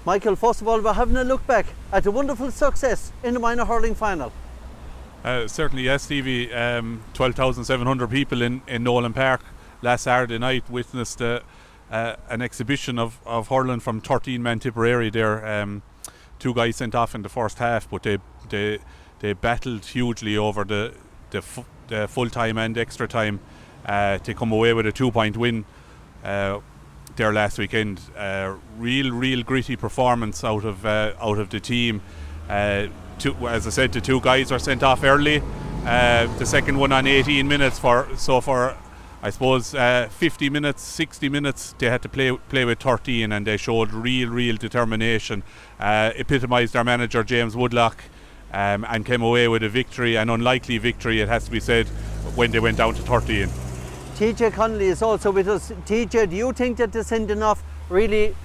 Michael, first of all, we're having a look back at a wonderful success in the minor hurling final. Certainly, yes, Stevie. 12,700 people in Nolan Park last Saturday night witnessed an exhibition of hurling from 13-man Tipperary there. 2 guys sent off in the first half, but they battled hugely over the full-time and extra time to come away with a 2-point win there last weekend. Real gritty performance out of the team. As I said, the 2 guys were sent off early. The second one on 18 minutes for I suppose 50 minutes, 60 minutes they had to play with 13, and they showed real determination. Epitomised our manager James Woodlock, and came away with a victory, an unlikely victory it has to be said, when they went down to 13. TJ Connolly is also with us. TJ, do you think that the sending off really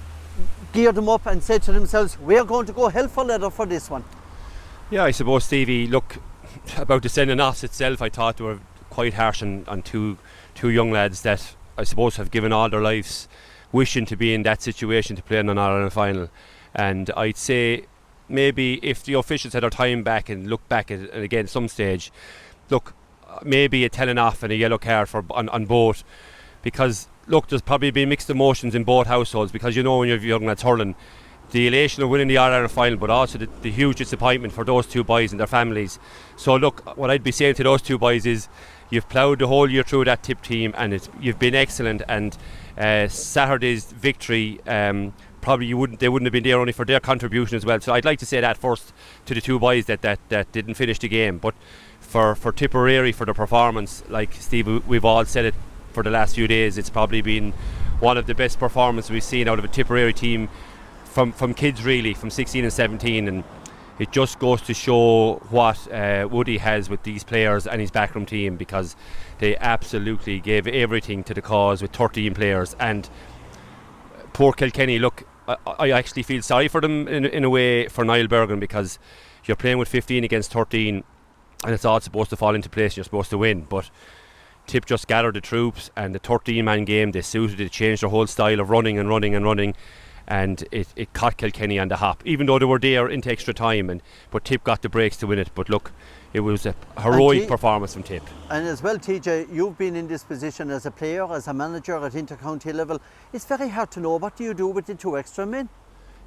geared them up and said to themselves, we're going to go hell for leather for this one? Yeah, I suppose, Stevie, look, about the sending off itself, I thought they were quite harsh on two young lads that I suppose have given all their lives wishing to be in that situation to play in an All-Ireland final. And I'd say maybe if the officials had their time back and looked back at it again some stage, look, maybe a telling off and a yellow card on both, because look, there's probably been mixed emotions in both households, because when you're young lads hurling, the elation of winning the All-Ireland final, but also the huge disappointment for those 2 boys and their families. So look, what I'd be saying to those 2 boys is, you've ploughed the whole year through that Tip team, and you've been excellent, and Saturday's victory, probably they wouldn't have been there only for their contribution as well. So I'd like to say that first to the 2 boys that didn't finish the game. But for Tipperary, for the performance, like Steve, we've all said it for the last few days, it's probably been one of the best performances we've seen out of a Tipperary team from kids, really, from 16 and 17, and it just goes to show what Woody has with these players and his backroom team, because they absolutely gave everything to the cause with 13 players. And poor Kilkenny, look, I actually feel sorry for them in a way, for Niall Bergen, because you're playing with 15 against 13 and it's all supposed to fall into place and you're supposed to win, but Tip just gathered the troops, and the 13-man game, they suited it, changed their whole style of running, and it caught Kilkenny on the hop, even though they were there into extra time, but Tip got the breaks to win it. But look, it was a heroic performance from Tip. And as well, TJ, you've been in this position as a player, as a manager at inter-county level. It's very hard to know, what do you do with the 2 extra men?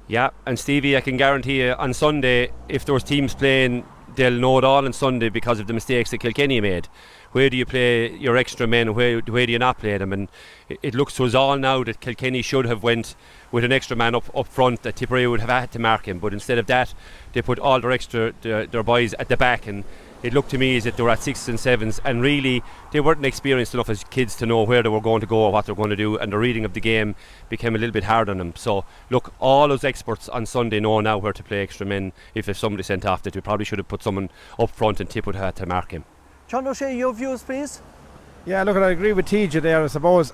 Yeah, and Stevie, I can guarantee you, on Sunday, if there was teams playing, they'll know it all on Sunday because of the mistakes that Kilkenny made. Where do you play your extra men, where do you not play them? And it looks to us all now that Kilkenny should have went with an extra man up front, that Tipperary would have had to mark him, but instead of that they put all their boys at the back, and it looked to me as if they were at 6s and 7s, and really they weren't experienced enough as kids to know where they were going to go or what they were going to do, and the reading of the game became a little bit hard on them. So look, all those experts on Sunday know now where to play extra men. If somebody sent off, that we probably should have put someone up front and Tip would have had to mark him. John O'Shea, your views, please? Yeah, look, I agree with TJ there. I suppose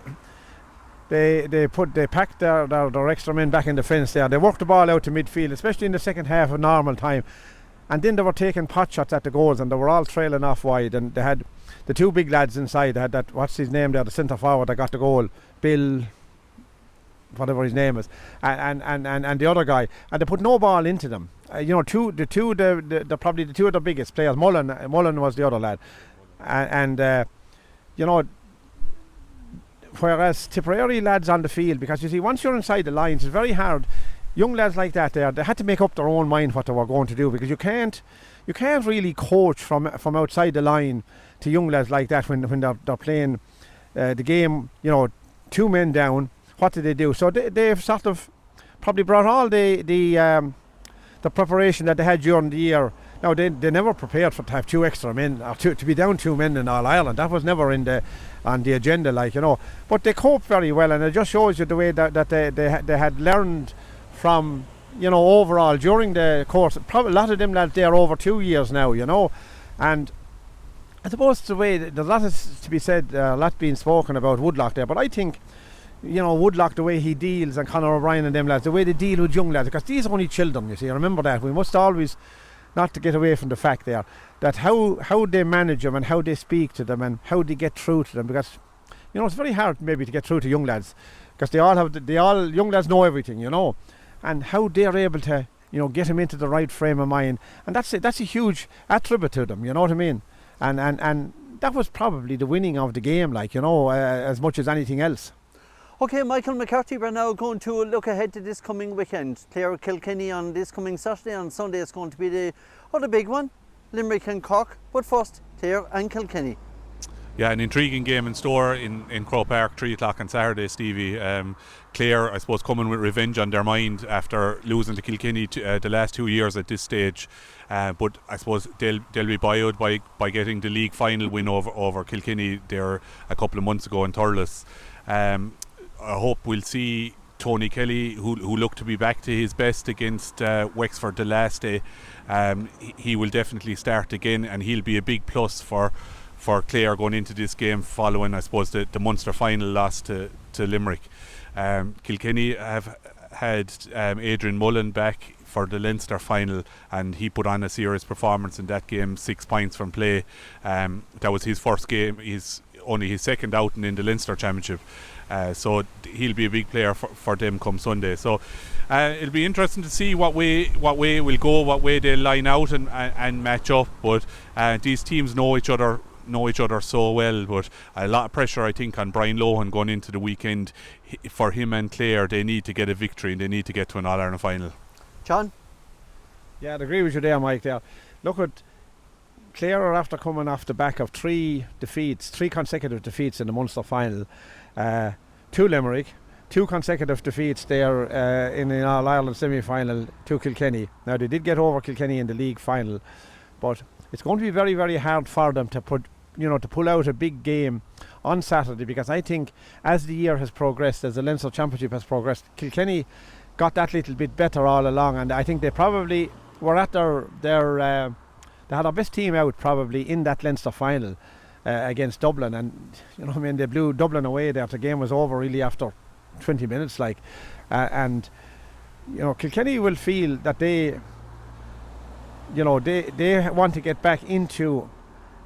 they packed their extra men back in the fence there. They worked the ball out to midfield, especially in the second half of normal time, and then they were taking pot shots at the goals, and they were all trailing off wide, and they had the 2 big lads inside. They had that, what's his name there, the centre forward that got the goal, Bill, whatever his name is, and the other guy, and they put no ball into them. They're probably the 2 of the biggest players. Mullen was the other lad, whereas Tipperary lads on the field, because you see, once you're inside the lines, it's very hard. Young lads like that, they had to make up their own mind what they were going to do, because you can't really coach from outside the line to young lads like that when they're playing the game. 2 men down. What did they do? So they've sort of probably brought all the preparation that they had during the year. Now they never prepared to have 2 extra men, or to be down 2 men in All Ireland. That was never on the agenda, But they coped very well, and it just shows you the way that they had learned from overall during the course. Probably a lot of them lads there over 2 years now, and I suppose the way there's a lot to be said, a lot being spoken about Woodlock there, but I think Woodlock, the way he deals, and Conor O'Brien and them lads, the way they deal with young lads, because these are only children, you see. Remember that. We must always not to get away from the fact there that how they manage them and how they speak to them and how they get through to them, because it's very hard maybe to get through to young lads, because young lads know everything, and how they're able to, get him into the right frame of mind. And that's a huge attribute to them, you know what I mean? And that was probably the winning of the game, as much as anything else. Okay, Michael McCarthy, we're now going to look ahead to this coming weekend. Clare Kilkenny on this coming Saturday. On Sunday it's going to be the other big one, Limerick and Cork. But first, Clare and Kilkenny. Yeah, an intriguing game in store in Croke Park, 3 o'clock on Saturday, Stevie. Clare, I suppose, coming with revenge on their mind after losing to Kilkenny the last 2 years at this stage. But I suppose they'll be buoyed by getting the league final win over Kilkenny there a couple of months ago in Thurles. I hope we'll see Tony Kelly, who looked to be back to his best against Wexford the last day. He will definitely start again, and he'll be a big plus for Clare going into this game following, I suppose, the Munster final loss to Limerick. Kilkenny have had Adrian Mullen back for the Leinster final, and he put on a serious performance in that game, 6 points from play. That was his first game, only his second outing in the Leinster Championship. So he'll be a big player for them come Sunday. So it'll be interesting to see what way will go, what way they'll line out and match up. But these teams know each other so well, but a lot of pressure, I think, on Brian Lohan going into the weekend. For him and Clare, they need to get a victory and they need to get to an All-Ireland final. John? Yeah, I'd agree with you there, Mike. There, look at Clare are after coming off the back of 3 consecutive defeats in the Munster final. 2 Limerick, 2 consecutive defeats there in the All-Ireland semi-final to Kilkenny. Now, they did get over Kilkenny in the league final, but it's going to be very, very hard for them to pull out a big game on Saturday, because I think as the year has progressed, as the Leinster Championship has progressed, Kilkenny got that little bit better all along, and I think they probably were at their they had their best team out probably in that Leinster final against Dublin, and they blew Dublin away there. The game was over really after 20 minutes, and Kilkenny will feel that they want to get back into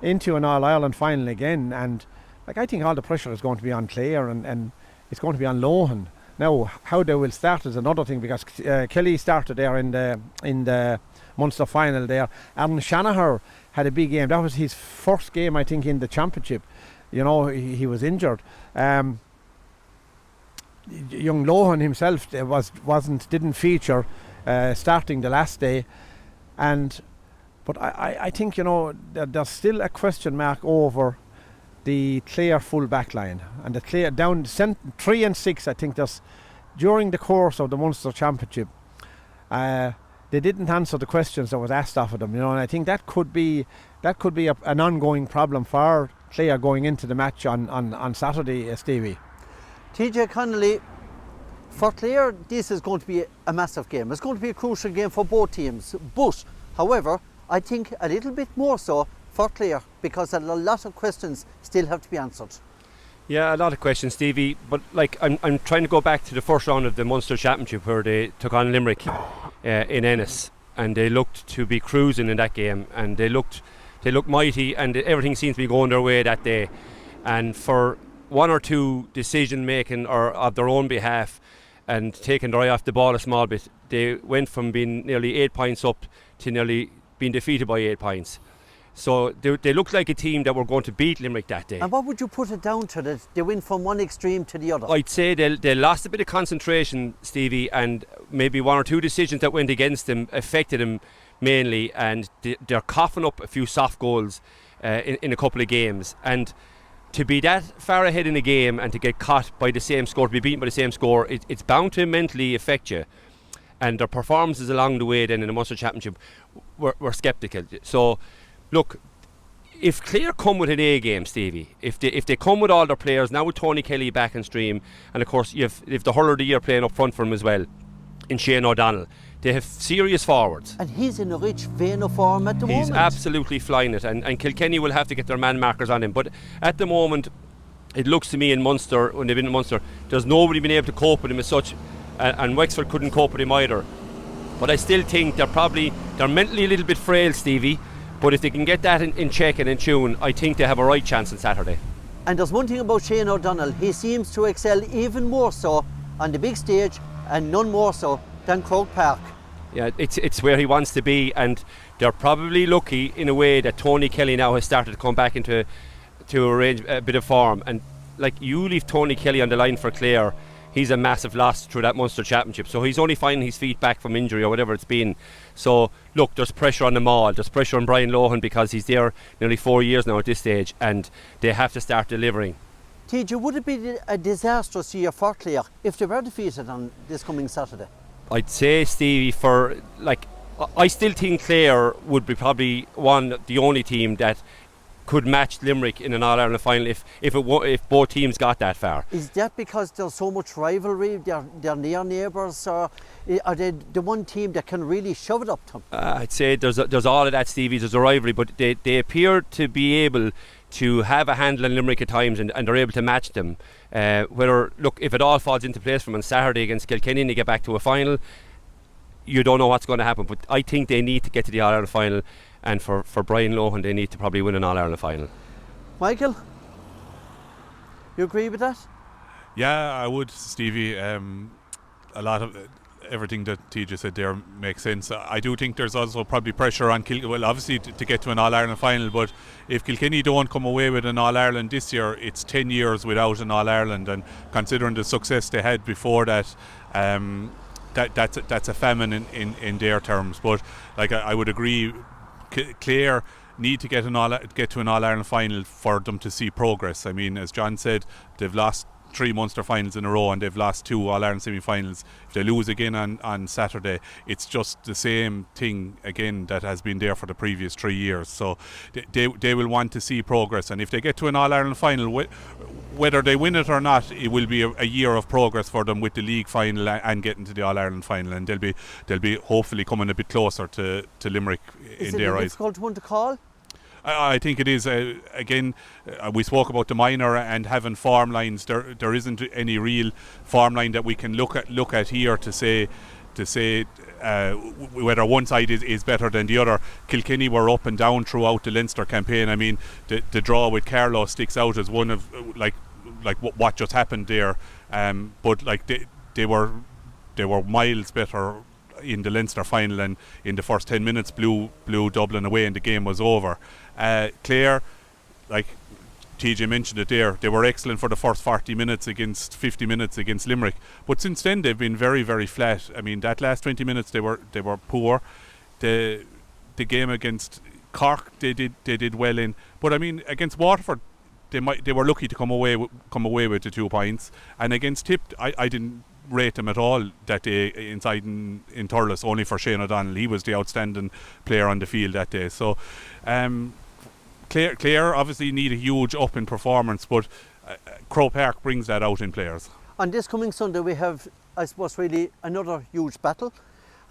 an All-Ireland final again, and I think all the pressure is going to be on Clare and it's going to be on Lohan. Now, how they will start is another thing, because Kelly started there in the Munster final there. Aaron Shanahan had a big game. That was his first game, I think, in the championship. He was injured. Young Lohan himself didn't feature starting the last day, but I think there's still a question mark over the Clare full back line, and the Clare down 3 and 6. I think there's, during the course of the Munster Championship, they didn't answer the questions that was asked of them, and I think that could be an ongoing problem for Clare going into the match on Saturday, Stevie. TJ Connolly, for Clare, this is going to be a massive game. It's going to be a crucial game for both teams, but however, I think a little bit more so for Clare, because a lot of questions still have to be answered. Yeah, a lot of questions, Stevie, but I'm trying to go back to the first round of the Munster Championship where they took on Limerick in Ennis, and they looked to be cruising in that game, and they looked mighty, and everything seemed to be going their way that day. And for 1 or 2 decision making or of their own behalf and taking their eye off the ball a small bit, they went from being nearly 8 points up to nearly being defeated by 8 points. So they looked like a team that were going to beat Limerick that day. And what would you put it down to, that they went from one extreme to the other? I'd say they lost a bit of concentration, Stevie, and maybe 1 or 2 decisions that went against them affected them mainly, and they're coughing up a few soft goals in a couple of games. And to be that far ahead in a game and to get caught by the same score, to be beaten by the same score, it's bound to mentally affect you. And their performances along the way then in the Munster Championship were sceptical. So look, if Clare come with an A game, Stevie, if they come with all their players, now with Tony Kelly back in stream, and of course you've the hurler of the year playing up front for him as well, in Shane O'Donnell, they have serious forwards. And he's in a rich vein of form at the moment. He's absolutely flying it, and Kilkenny will have to get their man markers on him. But at the moment, it looks to me in Munster, when they've been in Munster, there's nobody been able to cope with him as such, and Wexford couldn't cope with him either. But I still think they're mentally a little bit frail, Stevie. But if they can get that in check and in tune, I think they have a right chance on Saturday. And there's one thing about Shane O'Donnell, he seems to excel even more so on the big stage, and none more so than Croke Park. Yeah, it's where he wants to be, and they're probably lucky in a way that Tony Kelly now has started to come back to arrange a bit of form. And like, you leave Tony Kelly on the line for Clare, he's a massive loss through that Munster Championship. So he's only finding his feet back from injury or whatever it's been. So look, there's pressure on them all. There's pressure on Brian Lohan because he's there nearly 4 years now at this stage, and they have to start delivering. TJ, would it be a disastrous year for Clare if they were defeated on this coming Saturday? I'd say, Stevie, I still think Clare would be probably the only team that could match Limerick in an All-Ireland final if both teams got that far. Is that because there's so much rivalry, they're near neighbours, or are they the one team that can really shove it up to them? I'd say there's all of that, Stevie. There's a rivalry, but they appear to be able to have a handle on Limerick at times, and they're able to match them. If it all falls into place from on Saturday against Kilkenny and they get back to a final, you don't know what's going to happen. But I think they need to get to the All-Ireland final, and for Brian Lohan, they need to probably win an All-Ireland final. Michael, you agree with that? Yeah, I would, Stevie. A lot of everything that TJ said there makes sense. I do think there's also probably pressure on obviously to get to an All-Ireland final, but if Kilkenny don't come away with an All-Ireland this year, it's 10 years without an All-Ireland, and considering the success they had before that, that's a famine in their terms. But like, I would agree, Clare need to get to an All-Ireland final for them to see progress. I mean, as John said, they've lost 3 Munster finals in a row and they've lost 2 All-Ireland semi-finals. If they lose again on Saturday, it's just the same thing again that has been there for the previous 3 years. So they will want to see progress, and if they get to an All-Ireland final, whether they win it or not, it will be a year of progress for them with the league final and getting to the All-Ireland final, and they'll be hopefully coming a bit closer to Limerick in their eyes. Is it a difficult one to call? I think it is. We spoke about the minor and having form lines. There isn't any real form line that we can look at here to say whether one side is better than the other. Kilkenny were up and down throughout the Leinster campaign. I mean, the draw with Carlow sticks out as one of like what just happened there. But like they were miles better in the Leinster final, and in the first 10 minutes blew Dublin away and the game was over. Clare, like TJ mentioned it there, they were excellent for the first 40 minutes against 50 minutes against Limerick, but since then they've been very, very flat. I mean, that last 20 minutes they were poor. The game against Cork they did well in, but I mean, against Waterford they were lucky to come away with the 2 points, and against Tip I didn't rate them at all that day inside in Thurles, only for Shane O'Donnell. He was the outstanding player on the field that day. So Clare obviously need a huge up in performance, but Croke Park brings that out in players. On this coming Sunday we have, I suppose, really another huge battle.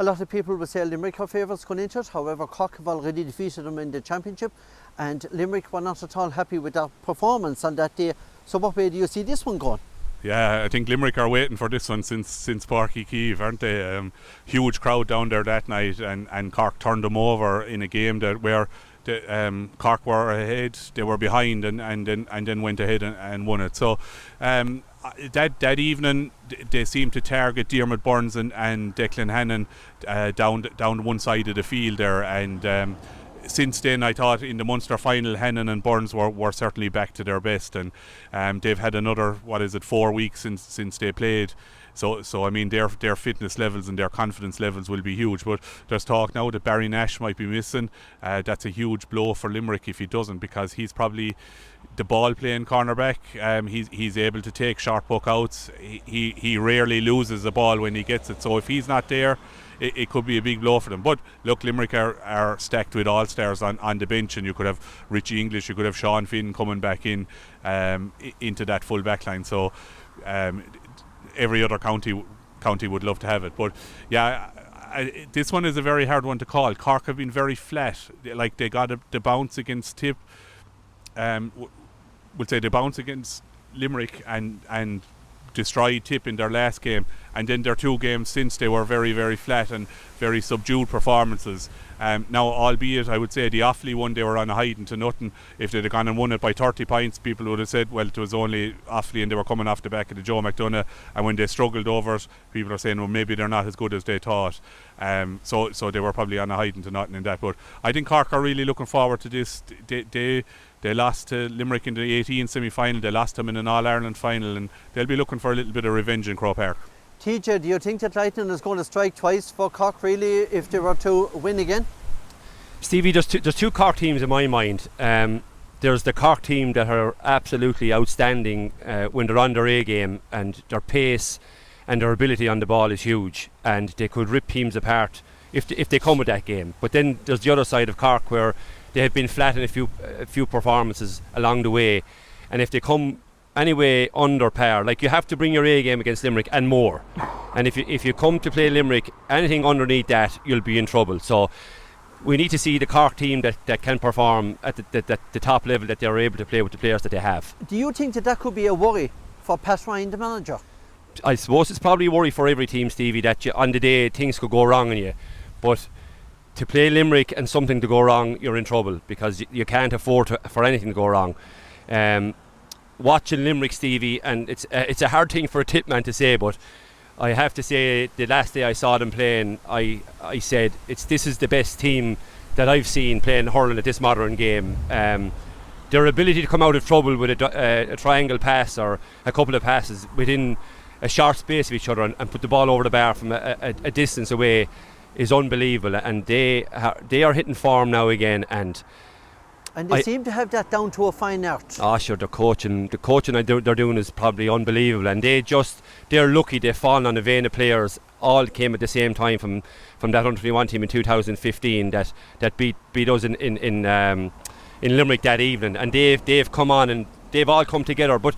A lot of people would say Limerick are favourites going into it. However, Cork have already defeated them in the championship, and Limerick were not at all happy with their performance on that day. So what way do you see this one going? Yeah, I think Limerick are waiting for this one since Páirc Uí Chaoimh, aren't they? Huge crowd down there that night, and Cork turned them over in a game where Cork were ahead, they were behind, and then went ahead and won it. So that evening they seemed to target Diarmuid Burns and Declan Hannon down one side of the field there, and since then I thought in the Munster final Hannon and Burns were certainly back to their best, and they've had another 4 weeks since they played. So I mean, their fitness levels and their confidence levels will be huge. But there's talk now that Barry Nash might be missing. That's a huge blow for Limerick if he doesn't, because he's probably the ball playing cornerback. He's able to take short puck outs. He rarely loses the ball when he gets it. So if he's not there, it could be a big blow for them. But look, Limerick are stacked with all-stars on the bench, and you could have Richie English, you could have Sean Finn coming back into that full back line. So every other county would love to have it. But yeah, this one is a very hard one to call. Cork have been very flat. Like, they got the bounce against Tip. We'll say the bounce against Limerick and destroyed Tip in their last game, and then their 2 games since, they were very, very flat and very subdued performances. Now, albeit I would say the Offaly one, they were on a hiding to nothing. If they'd have gone and won it by 30 points, people would have said, well, it was only Offaly and they were coming off the back of the Joe McDonagh, and when they struggled over it, people are saying, well, maybe they're not as good as they thought. So they were probably on a hiding to nothing in that. But I think Cork are really looking forward to this. They lost to Limerick in the 18 semi-final, they lost them in an All-Ireland final, and they'll be looking for a little bit of revenge in Croke Park. TJ, do you think that Lightning is going to strike twice for Cork really if they were to win again? Stevie, there's 2 Cork teams in my mind. There's the Cork team that are absolutely outstanding when they're on their A game, and their pace and their ability on the ball is huge, and they could rip teams apart if they come with that game. But then there's the other side of Cork where they have been flat in a few performances along the way, and if they come anyway under par, like, you have to bring your A game against Limerick and more, and if you come to play Limerick, anything underneath that, you'll be in trouble. So we need to see the Cork team that can perform at the top level, that they're able to play with the players that they have. Do you think that could be a worry for Pat Ryan, the manager? I suppose it's probably a worry for every team, Stevie, that on the day things could go wrong on you, but to play Limerick and something to go wrong, you're in trouble, because you can't afford for anything to go wrong. Watching Limerick, Stevie, and it's a hard thing for a tip man to say, but I have to say, the last day I saw them playing, I said this is the best team that I've seen playing hurling at this modern game. Their ability to come out of trouble with a triangle pass or a couple of passes within a short space of each other and put the ball over the bar from a distance away is unbelievable, and they are hitting form now again, and they seem to have that down to a fine art. Sure, the coaching they're doing is probably unbelievable, and they're lucky they've fallen on a vein of players all came at the same time from that under-21 team in 2015 that beat us in Limerick that evening, and they've come on and they've all come together, but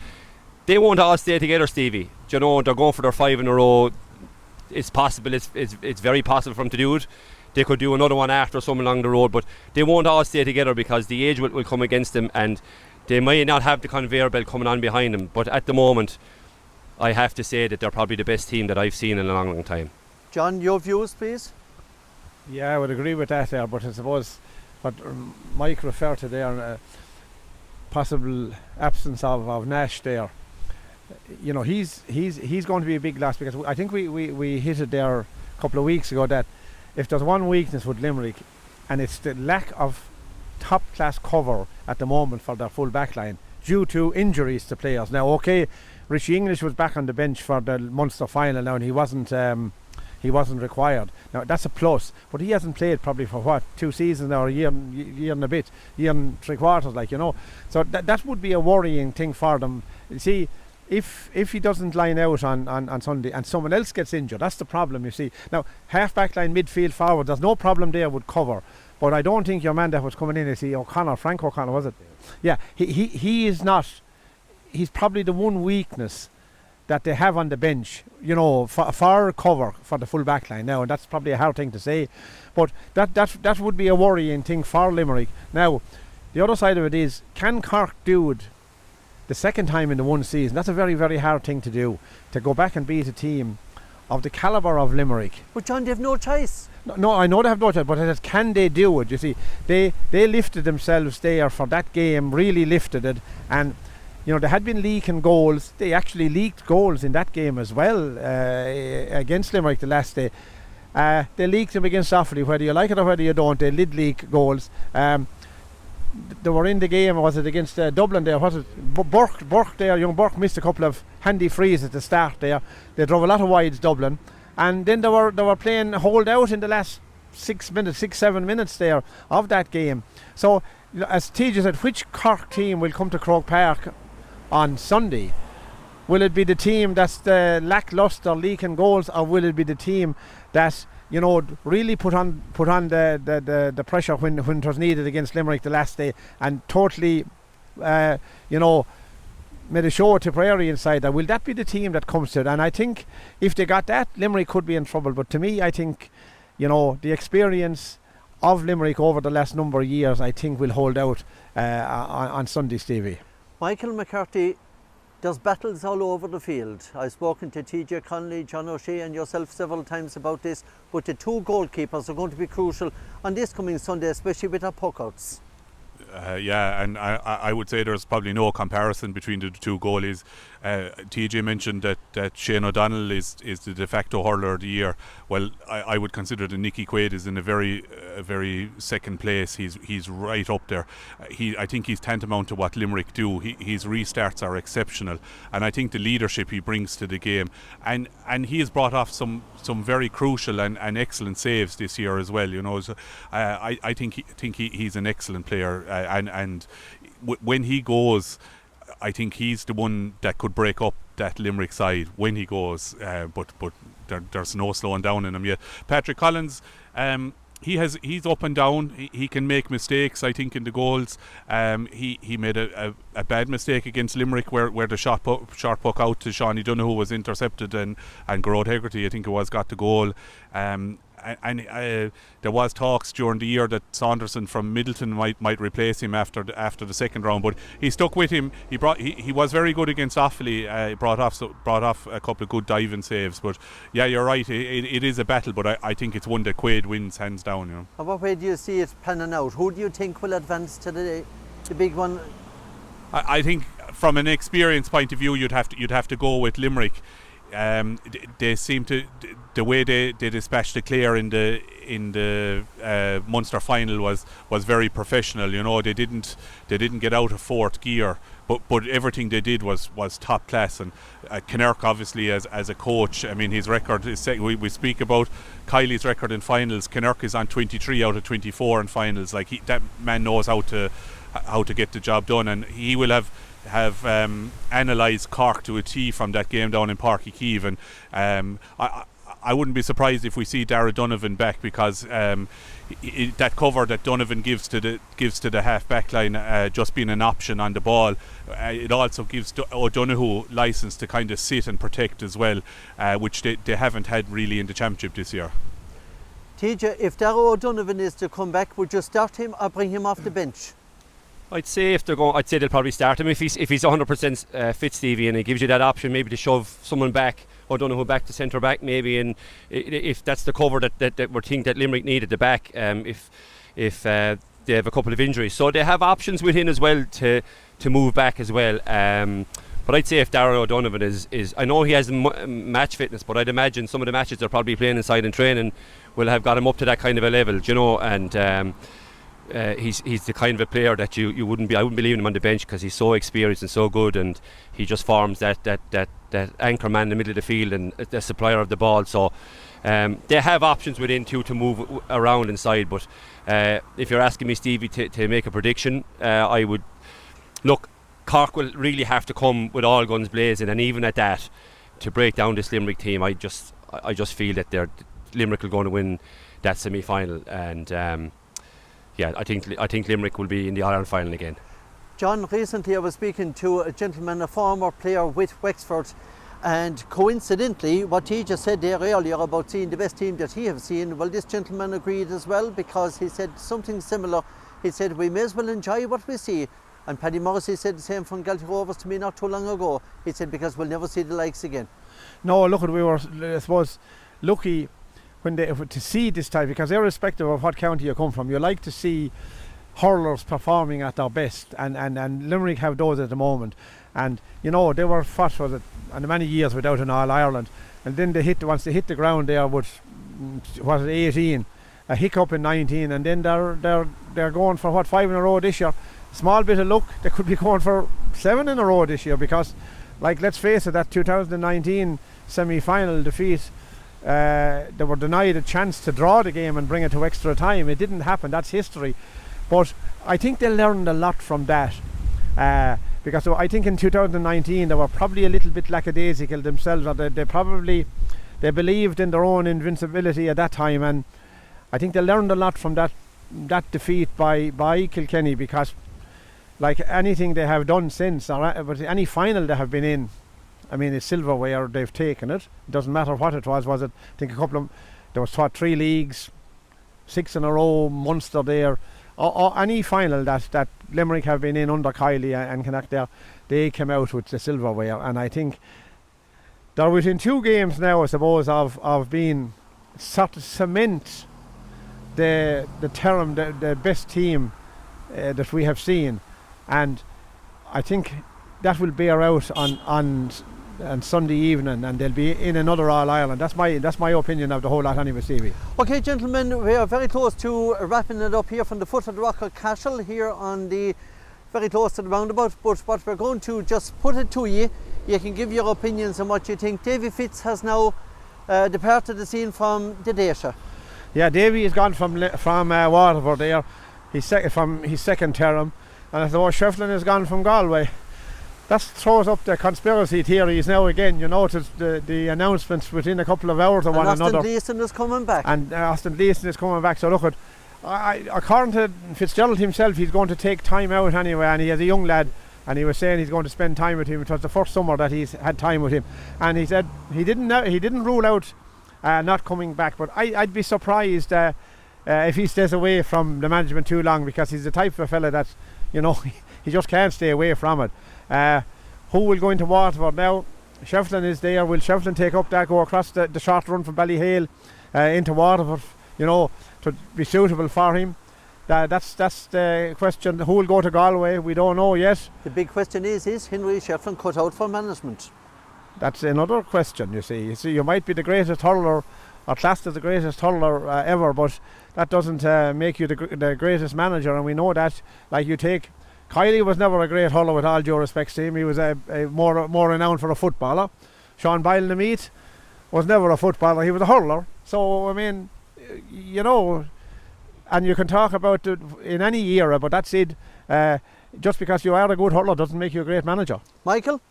they won't all stay together, Stevie. Do you know, they're going for their 5 in a row. It's possible, it's very possible for them to do it. They could do another one after some along the road, but they won't all stay together because the age will come against them, and they might not have the conveyor belt coming on behind them. But at the moment, I have to say that they're probably the best team that I've seen in a long, long time. John, your views, please? Yeah, I would agree with that there, but I suppose what Mike referred to there, possible absence of Nash there. You know, he's going to be a big loss, because I think we hit it there a couple of weeks ago that if there's one weakness with Limerick, and it's the lack of top class cover at the moment for their full back line due to injuries to players. Now, okay, Richie English was back on the bench for the Munster final now, and he wasn't required. Now that's a plus, but he hasn't played probably for 2 seasons now, or a year and a bit, year and 3/4, like, you know. So that would be a worrying thing for them. You see, if he doesn't line out on Sunday and someone else gets injured, that's the problem, you see. Now, half-back line, midfield, forward, there's no problem there with cover. But I don't think your man that was coming in, is Frank O'Connor, was it? Yeah, he is not. He's probably the one weakness that they have on the bench, you know, for cover for the full back line now, and that's probably a hard thing to say. But that would be a worrying thing for Limerick. Now, the other side of it is, can Cork do it the second time in the one season? That's a very, very hard thing to do, to go back and beat a team of the calibre of Limerick. But John, they have no choice. No, I know they have no choice, but I said, can they do it? You see, they lifted themselves there for that game, really lifted it, and you know, they had been leaking goals. They actually leaked goals in that game as well, against Limerick the last day. They leaked them against Offaly, whether you like it or whether you don't. They did leak goals. They were in the game, was it against Dublin there? Was it Burke there? Young Burke missed a couple of handy frees at the start there. They drove a lot of wides, Dublin, and then they were playing hold out in the last 6-7 minutes there of that game. So, as TJ said, which Cork team will come to Croke Park on Sunday? Will it be the team that's the lacklustre leaking goals, or will it be the team that, you know, really put on the pressure when it was needed against Limerick the last day, and totally, you know, made a show of Tipperary inside there? Will that be the team that comes to it? And I think if they got that, Limerick could be in trouble. But to me, I think, you know, the experience of Limerick over the last number of years, I think, will hold out on Sunday, Stevie. Michael McCarthy, There's battles all over the field. I've spoken to TJ Connolly, John O'Shea and yourself several times about this, but the two goalkeepers are going to be crucial on this coming Sunday, especially with our puckouts. Yeah, and I would say there's probably no comparison between the two goalies. TJ mentioned that Shane O'Donnell is the de facto hurler of the year. Well, I would consider that Nicky Quaid is in a very second place. He's right up there. I think he's tantamount to what Limerick do. His restarts are exceptional, and I think the leadership he brings to the game, and he has brought off some very crucial and excellent saves this year as well. You know, so, I think he's an excellent player, and when he goes, I think he's the one that could break up that Limerick side when he goes. But there's no slowing down in him yet. Patrick Collins, he's up and down. He can make mistakes, I think, in the goals. He made a bad mistake against Limerick where the short puck out to Shawnee Donoghue was intercepted, and Garrod Hegarty, I think it was, got the goal. And there was talks during the year that Saunderson from Middleton might replace him after the second round, but he stuck with him. He was very good against Offaly. Brought off a couple of good diving saves. But yeah, you're right. It is a battle, but I think it's one that Quaid wins hands down. You know. And what way do you see it panning out? Who do you think will advance to the big one? I think from an experience point of view, you'd have to go with Limerick. They seem to, the way they dispatched the Clare in the Munster final was very professional. You know, they didn't get out of fourth gear, but everything they did was top class. And Kinnerk, obviously, as a coach, I mean, his record is we speak about Kiley's record in finals. Kinnerk is on 23 out of 24 in finals. Like, that man knows how to get the job done, and he will have analysed Cork to a T from that game down in Páirc Uí Chaoimh, and I wouldn't be surprised if we see Dara Donovan back, because that cover that Donovan gives to the half back line, just being an option on the ball, it also gives O'Donoghue license to kind of sit and protect as well, which they haven't had really in the championship this year. TJ, if Dara O'Donovan is to come back, would you start him or bring him off the bench? I'd say they'll probably start him if he's 100% fit, Stevie, and it gives you that option maybe to shove someone back, O'Donoghue back to centre back maybe, and if that's the cover that we think that Limerick need at the back, if they have a couple of injuries, so they have options within as well to move back as well. But I'd say if Darragh O'Donovan is I know he has match fitness, but I'd imagine some of the matches they're probably playing inside in training will have got him up to that kind of a level, you know, and he's the kind of a player that I wouldn't be leaving him on the bench, because he's so experienced and so good, and he just forms that anchor man in the middle of the field and the supplier of the ball. So they have options within to move around inside. But if you're asking me, Stevie, to make a prediction, I would look. Cork will really have to come with all guns blazing, and even at that, to break down this Limerick team, I just feel that Limerick will go to win that semi-final, and yeah, I think Limerick will be in the All-Ireland final again. John, recently I was speaking to a gentleman, a former player with Wexford, and coincidentally what he just said there earlier about seeing the best team that he has seen, well, this gentleman agreed as well, because he said something similar. He said we may as well enjoy what we see, and Paddy Morrissey said the same from Galtee Rovers to me not too long ago. He said because we'll never see the likes again. No, look, we were, I suppose, lucky to see this type, because irrespective of what county you come from, you like to see hurlers performing at their best, and Limerick have those at the moment. And you know, they were and many years without an All-Ireland, and then once they hit the ground there with 18, a hiccup in 19, and then they're going for 5 in a row this year. Small bit of luck, they could be going for 7 in a row this year, because, like, let's face it, that 2019 semi-final defeat, they were denied a chance to draw the game and bring it to extra time. It didn't happen. That's history. But I think they learned a lot from that, because I think in 2019 they were probably a little bit lackadaisical themselves, or they believed in their own invincibility at that time, and I think they learned a lot from that defeat by Kilkenny, because like anything they have done since, but any final they have been in, I mean, it's silverware, they've taken it. It doesn't matter what it was it, I think there was 3 leagues, 6 in a row, Munster there, or any final that Limerick have been in under Kiley and Connacht there, they came out with the silverware, and I think they're within 2 games now, I suppose, of being sort of cement the term, the best team that we have seen, and I think that will bear out on Sunday evening, and they'll be in another All-Ireland. That's my opinion of the whole lot anyway, Stevie. Okay, gentlemen, we are very close to wrapping it up here from the foot of the rock of Cashel, here on the very close to the roundabout. But what we're going to just put it to you, you can give your opinions on what you think. Davy Fitz has now departed the scene from the Daisha. Yeah, Davy has gone from Waterford there. From his second term, and I thought Shefflin has gone from Galway. That throws up the conspiracy theories now again. You notice the announcements within a couple of hours of one another. Austin Leeson is coming back. And Austin Leeson is coming back. So look, according to Fitzgerald himself, he's going to take time out anyway, and he has a young lad, and he was saying he's going to spend time with him. It was the first summer that he's had time with him, and he said he didn't rule out not coming back, but I'd be surprised if he stays away from the management too long, because he's the type of a fella that, you know, he just can't stay away from it. Who will go into Waterford now? Shefflin is there. Will Shefflin take up that, go across the short run from Ballyhale into Waterford, you know, to be suitable for him? That's the question. Who will go to Galway? We don't know yet. The big question is Henry Shefflin cut out for management? That's another question, you see. You might be the greatest hurler, or classed as the greatest hurler ever, but that doesn't make you the greatest manager, and we know that. Like, you take Kiley was never a great hurler, with all due respect to him. He was a more renowned for a footballer. Sean Boyle the Meat was never a footballer, he was a hurler. So, I mean, you know, and you can talk about it in any era, but that's it. Just because you are a good hurler doesn't make you a great manager. Michael?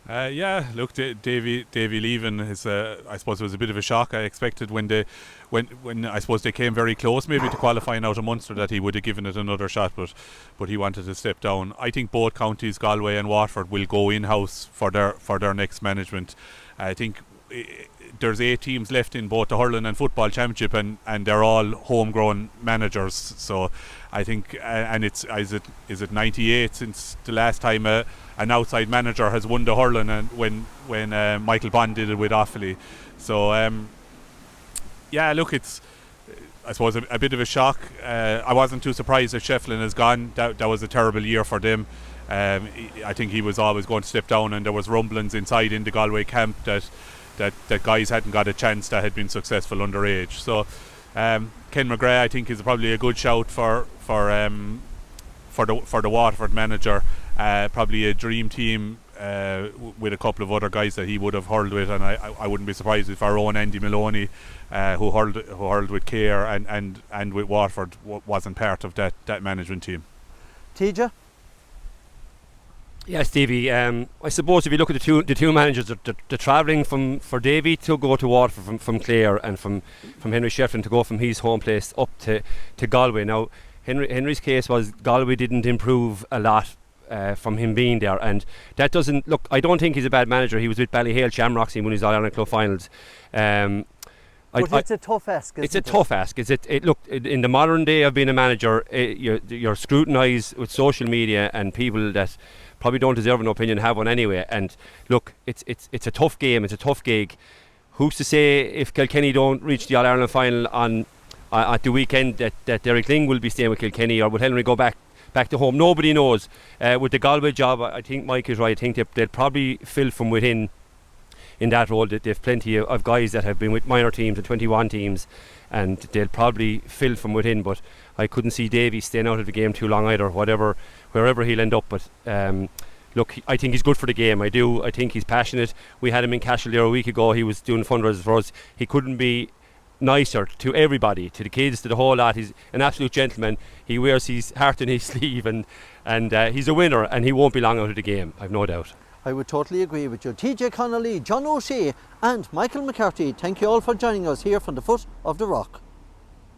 Yeah, look, Davy leaving is, I suppose, it was a bit of a shock. I expected when I suppose they came very close, maybe to qualifying out of Munster, that he would have given it another shot, but he wanted to step down. I think both counties, Galway and Waterford, will go in-house for their next management. I think there's 8 teams left in both the hurling and football championship, and they're all homegrown managers. So I think, and is it 98 since the last time an outside manager has won the hurling, and when Michael Bond did it with Offaly. So yeah, look, it's, I suppose, a bit of a shock. I wasn't too surprised that Shefflin has gone. That was a terrible year for them. I think he was always going to step down, and there was rumblings inside in the Galway camp that guys hadn't got a chance that had been successful underage. So Ken McGrath, I think, is probably a good shout for the Waterford manager. Probably a dream team with a couple of other guys that he would have hurled with, and I wouldn't be surprised if our own Andy Maloney, who hurled with Care and with Waterford, wasn't part of that management team. TJ? Yeah, Stevie. I suppose if you look at the two managers, the travelling for Davy to go to Waterford from Clare, and from Henry Shefflin to go from his home place up to Galway. Now, Henry's case was Galway didn't improve a lot from him being there, and that doesn't look. I don't think he's a bad manager. He was with Ballyhale Shamrocks when he's All-Ireland Club finals. But it's a tough ask. It's a tough ask. Look, in the modern day of being a manager, you're scrutinised with social media and people that probably don't deserve an opinion have one anyway. And look, it's a tough game. It's a tough gig. Who's to say if Kilkenny don't reach the All-Ireland final on at the weekend that Derek Ling will be staying with Kilkenny, or will Henry go back to home? Nobody knows. With the Galway job, I think Mike is right. I think they'll probably fill from within in that role. That they've plenty of guys that have been with minor teams and 21 teams, and they'll probably fill from within. But I couldn't see Davy staying out of the game too long either, wherever he'll end up. But look, I think he's good for the game. I do. I think he's passionate. We had him in Cashel there a week ago. He was doing fundraisers for us. He couldn't be nicer to everybody, to the kids, to the whole lot. He's an absolute gentleman. He wears his heart on his sleeve, and he's a winner, and he won't be long out of the game, I've no doubt. I would totally agree with you. TJ Connolly, John O'Shea and Michael McCarthy, thank you all for joining us here from the foot of the rock.